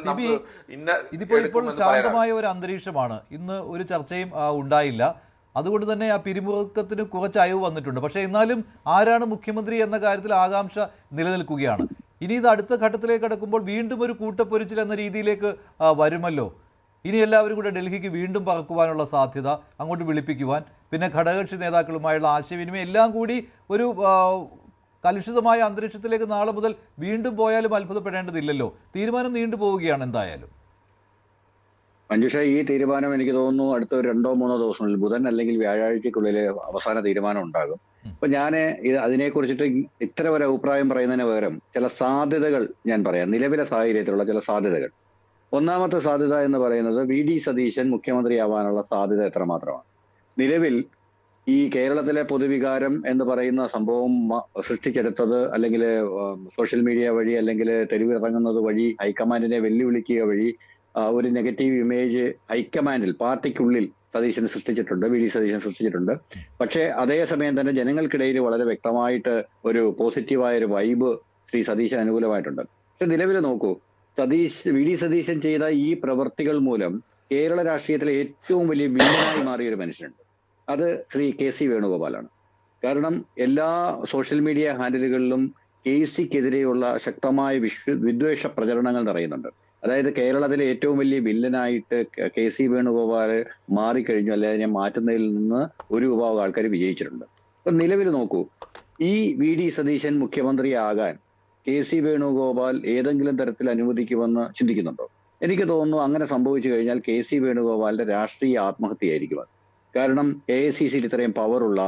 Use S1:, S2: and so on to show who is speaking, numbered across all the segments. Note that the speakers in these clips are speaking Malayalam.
S1: സിബി,
S2: ഇന്ന
S1: ഇപ്പോൾ ശാന്തമായ ഒരു അന്തരീക്ഷമാണ്. ഇന്ന് ഒരു ചർച്ചയും ഉണ്ടായില്ല. അതുകൊണ്ട് തന്നെ ആ പിരിമുറുക്കത്തിന് കുറച്ച് അയവ് വന്നിട്ടുണ്ട്. പക്ഷേ എന്നാലും ആരാണ് മുഖ്യമന്ത്രി എന്ന കാര്യത്തിൽ ആകാംക്ഷ നിലനിൽക്കുകയാണ്. ഇനി ഇത് അടുത്ത ഘട്ടത്തിലേക്ക് കടക്കുമ്പോൾ വീണ്ടും ഒരു കൂട്ടപ്പൊരിച്ചിൽ എന്ന രീതിയിലേക്ക് വരുമല്ലോ. ഇനി എല്ലാവരും കൂടെ ഡൽഹിക്ക് വീണ്ടും പറക്കുവാനുള്ള സാധ്യത, അങ്ങോട്ട് വിളിപ്പിക്കുവാൻ, പിന്നെ ഘടകകക്ഷി നേതാക്കളുമായുള്ള ആശയവിനിമയം എല്ലാം കൂടി ഒരു കലുഷിതമായ അന്തരീക്ഷത്തിലേക്ക് നാളെ മുതൽ വീണ്ടും പോയാലും അത്ഭുതപ്പെടേണ്ടതില്ലല്ലോ. തീരുമാനം നീണ്ടുപോവുകയാണ് എന്തായാലും.
S3: മഞ്ജുഷ, ഈ തീരുമാനം എനിക്ക് തോന്നുന്നു അടുത്ത ഒരു 2-3 ദിവസങ്ങളിൽ, ബുധൻ അല്ലെങ്കിൽ വ്യാഴാഴ്ചക്കുള്ളിൽ അവസാന തീരുമാനം ഉണ്ടാകും. അപ്പൊ ഞാൻ അതിനെക്കുറിച്ചിട്ട് ഇത്ര ഒരു അഭിപ്രായം പറയുന്നതിന് പകരം ചില സാധ്യതകൾ ഞാൻ പറയാം. നിലവിലെ സാഹചര്യത്തിലുള്ള ചില സാധ്യതകൾ. ഒന്നാമത്തെ സാധ്യത എന്ന് പറയുന്നത് വി.ഡി. സതീശൻ മുഖ്യമന്ത്രിയാവാനുള്ള സാധ്യത എത്രമാത്രമാണ്. നിലവിൽ ഈ കേരളത്തിലെ പൊതുവികാരം എന്ന് പറയുന്ന സംഭവം സൃഷ്ടിച്ചെടുത്തത്, അല്ലെങ്കിൽ സോഷ്യൽ മീഡിയ വഴി, അല്ലെങ്കിൽ തെരുവിലിറങ്ങുന്നത് വഴി, ഹൈക്കമാൻഡിനെ വെല്ലുവിളിക്കുക വഴി ഒരു നെഗറ്റീവ് ഇമേജ് ഹൈക്കമാൻഡിൽ, പാർട്ടിക്കുള്ളിൽ സതീശന് സൃഷ്ടിച്ചിട്ടുണ്ട്, വി.ഡി. സതീശൻ സൃഷ്ടിച്ചിട്ടുണ്ട്. പക്ഷേ അതേസമയം തന്നെ ജനങ്ങൾക്കിടയിൽ വളരെ വ്യക്തമായിട്ട് ഒരു പോസിറ്റീവായ ഒരു വൈബ് ശ്രീ സതീശൻ അനുകൂലമായിട്ടുണ്ട്. പക്ഷെ നിലവിൽ നോക്കൂ, വി.ഡി. സതീശൻ ചെയ്ത ഈ പ്രവൃത്തികൾ മൂലം കേരള രാഷ്ട്രീയത്തിലെ ഏറ്റവും വലിയ വില്ലനായി മാറിയ ഒരു മനുഷ്യനുണ്ട്. അത് ശ്രീ കെ.സി. വേണുഗോപാലാണ്. കാരണം എല്ലാ സോഷ്യൽ മീഡിയ ഹാൻഡിലുകളിലും കെ.സിക്കെതിരെയുള്ള ശക്തമായ വിദ്വേഷ പ്രചരണങ്ങൾ നിറയുന്നുണ്ട്. അതായത് കേരളത്തിലെ ഏറ്റവും വലിയ വില്ലനായിട്ട് കെ.സി. വേണുഗോപാൽ മാറിക്കഴിഞ്ഞു, അല്ലെ അതിനെ മാറ്റുന്നതിൽ നിന്ന് ഒരു വിഭാഗം ആൾക്കാർ വിജയിച്ചിട്ടുണ്ട്. അപ്പൊ നിലവിൽ നോക്കൂ, ഈ വി.ഡി. സതീശൻ മുഖ്യമന്ത്രിയാകാൻ കെ.സി. വേണുഗോപാൽ ഏതെങ്കിലും തരത്തിൽ അനുവദിക്കുമെന്ന് ചിന്തിക്കുന്നുണ്ടോ? എനിക്ക് തോന്നുന്നു അങ്ങനെ സംഭവിച്ചു കഴിഞ്ഞാൽ കെ.സി. വേണുഗോപാലിന്റെ രാഷ്ട്രീയ ആത്മഹത്യയായിരിക്കും അത്. കാരണം AICC-യിൽ ഇത്രയും പവറുള്ള,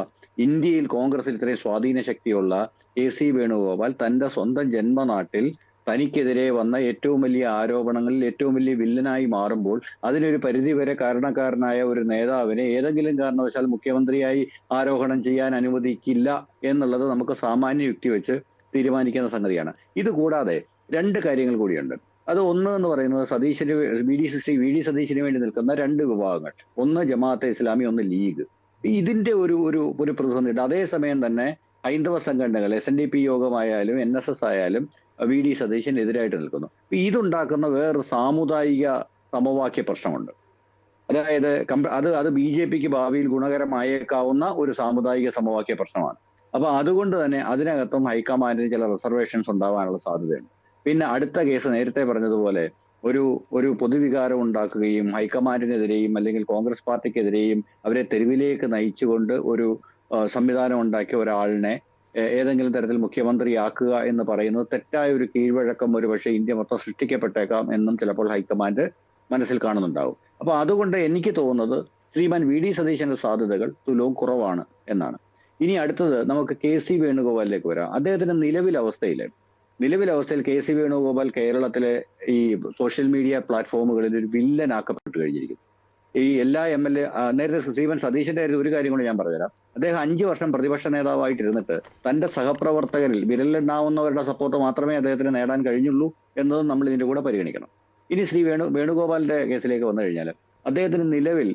S3: ഇന്ത്യയിൽ കോൺഗ്രസിൽ ഇത്രയും സ്വാധീന ശക്തിയുള്ള കെ.സി. വേണുഗോപാൽ തന്റെ സ്വന്തം ജന്മനാട്ടിൽ തനിക്കെതിരെ വന്ന ഏറ്റവും വലിയ ആരോപണങ്ങളിൽ ഏറ്റവും വലിയ വില്ലനായി മാറുമ്പോൾ അതിനൊരു പരിധിവരെ കാരണക്കാരനായ ഒരു നേതാവിനെ ഏതെങ്കിലും കാരണവശാൽ മുഖ്യമന്ത്രിയായി ആരോഹണം ചെയ്യാൻ അനുവദിക്കില്ല എന്നുള്ളത് നമുക്ക് സാമാന്യ യുക്തി വെച്ച് തീരുമാനിക്കുന്ന സംഗതിയാണ്. ഇത് കൂടാതെ 2 കാര്യങ്ങൾ കൂടിയുണ്ട്. അത് ഒന്ന് എന്ന് പറയുന്നത് സതീശന് വി.ഡി. സതീശന് വേണ്ടി നിൽക്കുന്ന 2 വിഭാഗങ്ങൾ. ഒന്ന് ജമാഅത്തെ ഇസ്ലാമി, ഒന്ന് ലീഗ്. ഇതിന്റെ ഒരു പ്രതിസന്ധിയുണ്ട്. അതേസമയം തന്നെ ഹൈന്ദവ സംഘടനകൾ, SNDP യോഗമായാലും NSS ആയാലും വി.ഡി. സതീശനെതിരായിട്ട് നിൽക്കുന്നു. ഇതുണ്ടാക്കുന്ന വേറൊരു സാമുദായിക സമവാക്യ പ്രശ്നമുണ്ട്. അതായത് അത് BJPക്ക് ഭാവിയിൽ ഗുണകരമായേക്കാവുന്ന ഒരു സാമുദായിക സമവാക്യ പ്രശ്നമാണ്. അപ്പൊ അതുകൊണ്ട് തന്നെ അതിനകത്തും ഹൈക്കമാൻഡിന് ചില റിസർവേഷൻസ് ഉണ്ടാവാനുള്ള സാധ്യതയുണ്ട്. പിന്നെ അടുത്ത കേസ് നേരത്തെ പറഞ്ഞതുപോലെ ഒരു പൊതുവികാരം ഉണ്ടാക്കുകയും ഹൈക്കമാൻഡിനെതിരെയും അല്ലെങ്കിൽ കോൺഗ്രസ് പാർട്ടിക്കെതിരെയും അവരെ തെരുവിലേക്ക് നയിച്ചുകൊണ്ട് ഒരു സംവിധാനം ഉണ്ടാക്കിയ ഒരാളിനെ ഏതെങ്കിലും തരത്തിൽ മുഖ്യമന്ത്രിയാക്കുക എന്ന് പറയുന്നത് തെറ്റായ ഒരു കീഴ്വഴക്കം ഒരുപക്ഷെ ഇന്ത്യ മൊത്തം സൃഷ്ടിക്കപ്പെട്ടേക്കാം എന്നും ചിലപ്പോൾ ഹൈക്കമാൻഡ് മനസ്സിൽ കാണുന്നുണ്ടാവും. അപ്പൊ അതുകൊണ്ട് എനിക്ക് തോന്നുന്നത് ശ്രീമാൻ വി.ഡി. സതീശന്റെ സാധ്യതകൾ തുലവും കുറവാണ് എന്നാണ്. ഇനി അടുത്തത് നമുക്ക് കെ.സി. വേണുഗോപാലിലേക്ക് വരാം. അദ്ദേഹത്തിന്റെ നിലവിലവസ്ഥയിൽ കെ.സി. വേണുഗോപാൽ കേരളത്തിലെ ഈ സോഷ്യൽ മീഡിയ പ്ലാറ്റ്ഫോമുകളിൽ ഒരു വില്ലനാക്കപ്പെട്ടു കഴിഞ്ഞിരിക്കുന്നു. ഈ എല്ലാ MLA, നേരത്തെ ശ്രീമൻ സതീശന്റെ ഒരു കാര്യം കൂടി ഞാൻ പറഞ്ഞുതരാം. അദ്ദേഹം 5 വർഷം പ്രതിപക്ഷ നേതാവായിട്ടിരുന്നിട്ട് തന്റെ സഹപ്രവർത്തകരിൽ വിരലിലെണ്ണാവുന്നവരുടെ സപ്പോർട്ട് മാത്രമേ അദ്ദേഹത്തിന് നേടാൻ കഴിഞ്ഞുള്ളൂ എന്നതും നമ്മൾ ഇതിന്റെ കൂടെ പരിഗണിക്കണം. ഇനി ശ്രീ വേണുഗോപാലിന്റെ കേസിലേക്ക് വന്നു കഴിഞ്ഞാൽ അദ്ദേഹത്തിന് നിലവിൽ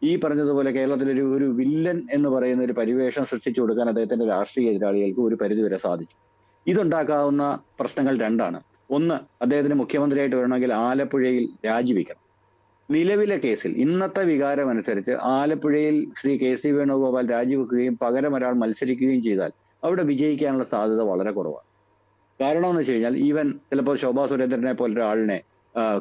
S3: ഈ പറഞ്ഞതുപോലെ കേരളത്തിലൊരു ഒരു വില്ലൻ എന്ന് പറയുന്ന ഒരു പരിവേഷം സൃഷ്ടിച്ചു കൊടുക്കാൻ അദ്ദേഹത്തിന്റെ രാഷ്ട്രീയ എതിരാളികൾക്ക് ഒരു പരിധിവരെ സാധിച്ചു. ഇതുണ്ടാക്കാവുന്ന പ്രശ്നങ്ങൾ 2ആണ്. ഒന്ന്, അദ്ദേഹത്തിന് മുഖ്യമന്ത്രിയായിട്ട് വരണമെങ്കിൽ ആലപ്പുഴയിൽ രാജിവെക്കണം. നിലവിലെ കേസിൽ ഇന്നത്തെ വികാരം അനുസരിച്ച് ആലപ്പുഴയിൽ ശ്രീ കെ.സി. വേണുഗോപാൽ രാജിവെക്കുകയും പകരം ഒരാൾ മത്സരിക്കുകയും ചെയ്താൽ അവിടെ വിജയിക്കാനുള്ള സാധ്യത വളരെ കുറവാണ്. കാരണം എന്ന് വെച്ച് കഴിഞ്ഞാൽ ഈവൻ ചിലപ്പോൾ ശോഭാ സുരേന്ദ്രനെ പോലൊരാളിനെ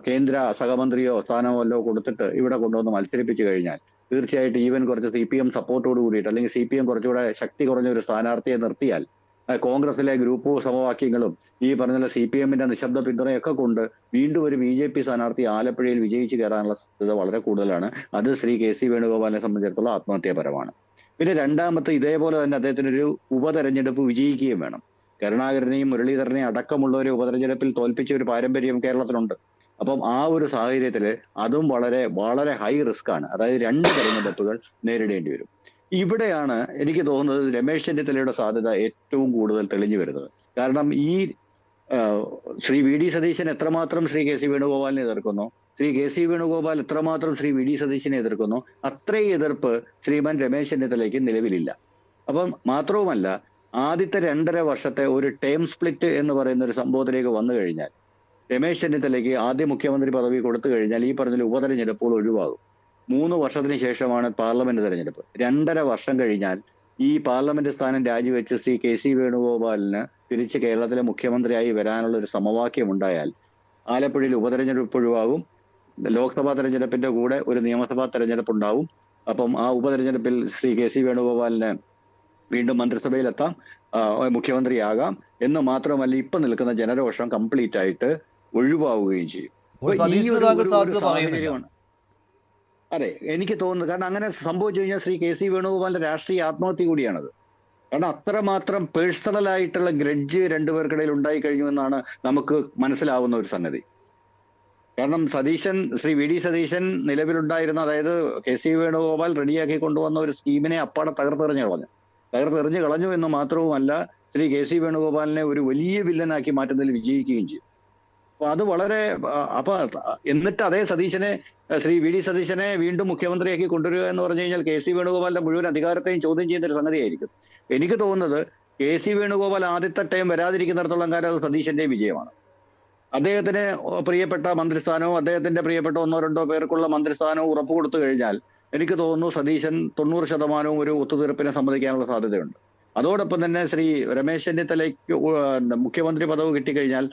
S3: കേന്ദ്ര സഹമന്ത്രിയോ സ്ഥാനമോ വല്ലോ കൊടുത്തിട്ട് ഇവിടെ കൊണ്ടുവന്ന് മത്സരിപ്പിച്ചു കഴിഞ്ഞാൽ തീർച്ചയായിട്ടും ഈവൻ കുറച്ച് CPM സപ്പോർട്ടോട് കൂടിയിട്ട്, അല്ലെങ്കിൽ CPM കുറച്ചുകൂടെ ശക്തി കുറഞ്ഞ ഒരു സ്ഥാനാർത്ഥിയെ നിർത്തിയാൽ കോൺഗ്രസിലെ ഗ്രൂപ്പ് സമവാക്യങ്ങളും ഈ പറഞ്ഞ CPM-ന്റെ നിശബ്ദ പിന്തുണയൊക്കെ കൊണ്ട് വീണ്ടും ഒരു BJP സ്ഥാനാർത്ഥി ആലപ്പുഴയിൽ വിജയിച്ച് കയറാനുള്ള സാധ്യത വളരെ കൂടുതലാണ്. അത് ശ്രീ കെ.സി. വേണുഗോപാലിനെ സംബന്ധിച്ചിടത്തോളം ആത്മഹത്യാപരമാണ്. പിന്നെ രണ്ടാമത്തെ, ഇതേപോലെ തന്നെ അദ്ദേഹത്തിനൊരു ഉപതെരഞ്ഞെടുപ്പ് വിജയിക്കുകയും വേണം. കരുണാകരനെയും മുരളീധരനെയും അടക്കമുള്ളവരെ ഉപതെരഞ്ഞെടുപ്പിൽ തോൽപ്പിച്ച ഒരു പാരമ്പര്യം കേരളത്തിലുണ്ട്. അപ്പം ആ ഒരു സാഹചര്യത്തില് അതും വളരെ വളരെ ഹൈ റിസ്ക് ആണ്. അതായത് 2 തെരഞ്ഞെടുപ്പുകൾ നേരിടേണ്ടി വരും. ഇവിടെയാണ് എനിക്ക് തോന്നുന്നത് രമേശ് ചെന്നിത്തലയുടെ സാധ്യത ഏറ്റവും കൂടുതൽ തെളിഞ്ഞു വരുന്നത്. കാരണം ഈ ശ്രീ വി.ഡി. സതീശൻ എത്രമാത്രം ശ്രീ കെ.സി. വേണുഗോപാലിനെ എതിർക്കുന്നു, ശ്രീ കെ.സി. വേണുഗോപാൽ എത്രമാത്രം ശ്രീ വി.ഡി. സതീശനെ എതിർക്കുന്നു, അത്രയും എതിർപ്പ് ശ്രീമാൻ രമേശ് ചെന്നിത്തലയ്ക്ക് നിലവിലില്ല. അപ്പം മാത്രവുമല്ല, ആദ്യത്തെ 2.5 വർഷത്തെ ഒരു ടേം സ്പ്ലിറ്റ് എന്ന് പറയുന്ന ഒരു സംഭവത്തിലേക്ക് വന്നു കഴിഞ്ഞാൽ രമേശ് ചെന്നിത്തലയ്ക്ക് ആദ്യ മുഖ്യമന്ത്രി പദവി കൊടുത്തു കഴിഞ്ഞാൽ ഈ പറഞ്ഞ ഉപതെരഞ്ഞെടുപ്പുകൾ ഒഴിവാകും. 3 വർഷത്തിന് ശേഷമാണ് പാർലമെന്റ് തെരഞ്ഞെടുപ്പ്. 2.5 വർഷം കഴിഞ്ഞാൽ ഈ പാർലമെന്റ് സ്ഥാനം രാജിവെച്ച് ശ്രീ KC വേണുഗോപാലിന് തിരിച്ച് കേരളത്തിലെ മുഖ്യമന്ത്രിയായി വരാനുള്ള ഒരു സമവാക്യം ഉണ്ടായാൽ ആലപ്പുഴയിൽ ഉപതെരഞ്ഞെടുപ്പ് ഒഴിവാകും. ലോക്സഭാ തെരഞ്ഞെടുപ്പിന്റെ കൂടെ ഒരു നിയമസഭാ തെരഞ്ഞെടുപ്പ് ഉണ്ടാവും. അപ്പം ആ ഉപതെരഞ്ഞെടുപ്പിൽ ശ്രീ KC വേണുഗോപാലിന് വീണ്ടും മന്ത്രിസഭയിലെത്താം, മുഖ്യമന്ത്രിയാകാം എന്ന് മാത്രമല്ല ഇപ്പൊ നിൽക്കുന്ന ജനരോഷം കംപ്ലീറ്റ് ആയിട്ട് ഒഴിവാവുകയും ചെയ്യും.
S1: സതീഷിന് താങ്കൾ സാധ്യത പറയുന്നില്ല.
S3: അതെ, എനിക്ക് തോന്നുന്നു. കാരണം അങ്ങനെ സംഭവിച്ചു കഴിഞ്ഞാൽ ശ്രീ KC വേണുഗോപാലിന്റെ രാഷ്ട്രീയ ആത്മഹത്യ കൂടിയാണത്. കാരണം അത്രമാത്രം പേഴ്സണൽ ആയിട്ടുള്ള ഗ്രഡ്ജ് രണ്ടുപേർക്കിടയിൽ ഉണ്ടായി കഴിഞ്ഞു എന്നാണ് നമുക്ക് മനസ്സിലാവുന്ന ഒരു സംഗതി. കാരണം ശ്രീ VD സതീശൻ നിലവിലുണ്ടായിരുന്ന, അതായത് KC വേണുഗോപാൽ റെഡിയാക്കി കൊണ്ടുവന്ന ഒരു സ്കീമിനെ അപ്പാടെ തകർത്തെറിഞ്ഞു കളഞ്ഞു എന്ന് മാത്രവുമല്ല, ശ്രീ KC വേണുഗോപാലിനെ ഒരു വലിയ വില്ലനാക്കി മാറ്റുന്നതിൽ വിജയിക്കുകയും ചെയ്തു. അപ്പൊ അത് വളരെ എന്നിട്ട് അതേ ശ്രീ VD സതീശനെ വീണ്ടും മുഖ്യമന്ത്രിയാക്കി കൊണ്ടുവരിക എന്ന് പറഞ്ഞു കഴിഞ്ഞാൽ KC വേണുഗോപാലിന്റെ മുഴുവൻ അധികാരത്തെയും ചോദ്യം ചെയ്യുന്ന ഒരു സംഗതിയായിരിക്കും. എനിക്ക് തോന്നുന്നത് KC വേണുഗോപാൽ ആദ്യത്തെ ടൈം വരാതിരിക്കുന്നിടത്തോളം കാലം അത് സതീശന്റെ വിജയമാണ്. അദ്ദേഹത്തിന് പ്രിയപ്പെട്ട മന്ത്രിസ്ഥാനവും അദ്ദേഹത്തിന്റെ പ്രിയപ്പെട്ട 1-2 പേർക്കുള്ള മന്ത്രിസ്ഥാനവും ഉറപ്പ് കൊടുത്തു കഴിഞ്ഞാൽ എനിക്ക് തോന്നുന്നു സതീശൻ 90% ഒരു ഒത്തുതീർപ്പിനെ സമ്മതിക്കാനുള്ള സാധ്യതയുണ്ട്. അതോടൊപ്പം തന്നെ ശ്രീ രമേശ് ചെന്നിത്തലയ്ക്ക് മുഖ്യമന്ത്രി പദവ് കിട്ടിക്കഴിഞ്ഞാൽ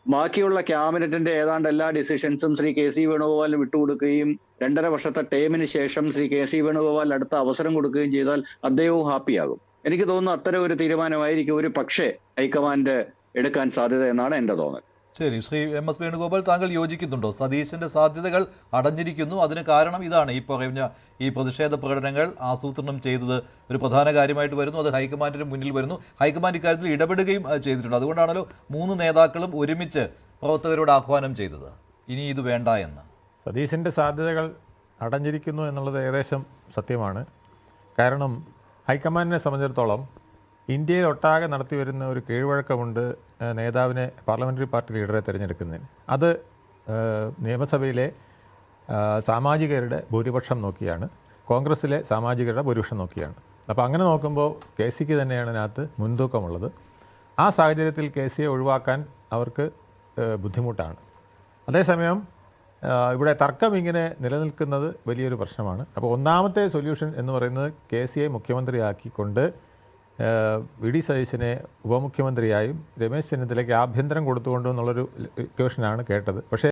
S3: ബാക്കിയുള്ള ക്യാബിനറ്റിന്റെ ഏതാണ്ട് എല്ലാ ഡിസിഷൻസും ശ്രീ KC വേണുഗോപാലിന് വിട്ടുകൊടുക്കുകയും 2.5 വർഷത്തെ ടേമിന് ശേഷം ശ്രീ KC വേണുഗോപാലിന് അടുത്ത അവസരം കൊടുക്കുകയും ചെയ്താൽ അദ്ദേഹവും ഹാപ്പിയാകും. എനിക്ക് തോന്നുന്നു അത്തരം ഒരു തീരുമാനമായിരിക്കും ഒരു പക്ഷേ ഹൈക്കമാൻഡ് എടുക്കാൻ സാധ്യത എന്നാണ് എന്റെ തോന്നൽ.
S1: ശരി, ശ്രീ MS വേണുഗോപാൽ, താങ്കൾ യോജിക്കുന്നുണ്ടോ? സതീശന്റെ സാധ്യതകൾ അടഞ്ഞിരിക്കുന്നു, അതിന് കാരണം ഇതാണ്, ഈ പറഞ്ഞ ഈ പ്രതിഷേധ പ്രകടനങ്ങൾ ആസൂത്രണം ചെയ്തത് ഒരു പ്രധാന കാര്യമായിട്ട് വരുന്നു, അത് ഹൈക്കമാൻഡിന് മുന്നിൽ വരുന്നു, ഹൈക്കമാൻഡ് ഇക്കാര്യത്തിൽ ഇടപെടുകയും ചെയ്തിട്ടുണ്ട്. അതുകൊണ്ടാണല്ലോ 3 നേതാക്കളും ഒരുമിച്ച് പ്രവർത്തകരോട് ആഹ്വാനം ചെയ്തത് ഇനി ഇത് വേണ്ട എന്ന്.
S2: സതീശൻ്റെ സാധ്യതകൾ അടഞ്ഞിരിക്കുന്നു എന്നുള്ളത് ഏകദേശം സത്യമാണ്. കാരണം ഹൈക്കമാൻഡിനെ സംബന്ധിച്ചിടത്തോളം ഇന്ത്യയിൽ ഒട്ടാകെ നടത്തി വരുന്ന ഒരു കീഴ്വഴക്കമുണ്ട് നേതാവിനെ, പാർലമെൻ്ററി പാർട്ടി ലീഡറെ തിരഞ്ഞെടുക്കുന്നതിന്. അത് നിയമസഭയിലെ സാമാജികരുടെ ഭൂരിപക്ഷം നോക്കിയാണ്, കോൺഗ്രസ്സിലെ സാമാജികരുടെ ഭൂരിപക്ഷം നോക്കിയാണ്. അപ്പോൾ അങ്ങനെ നോക്കുമ്പോൾ KCക്ക് തന്നെയാണ് അതിനകത്ത് മുൻതൂക്കമുള്ളത്. ആ സാഹചര്യത്തിൽ KCയെ ഒഴിവാക്കാൻ അവർക്ക് ബുദ്ധിമുട്ടാണ്. അതേസമയം ഇവിടെ തർക്കം ഇങ്ങനെ നിലനിൽക്കുന്നത് വലിയൊരു പ്രശ്നമാണ്. അപ്പോൾ ഒന്നാമത്തെ സൊല്യൂഷൻ എന്ന് പറയുന്നത് KCയെ മുഖ്യമന്ത്രിയാക്കിക്കൊണ്ട് VD സതീശനെ ഉപമുഖ്യമന്ത്രിയായും രമേശ് ചെന്നിത്തലയ്ക്ക് ആഭ്യന്തരം കൊടുത്തുകൊണ്ടും എന്നുള്ളൊരു ഇക്വേഷനാണ് കേട്ടത്. പക്ഷേ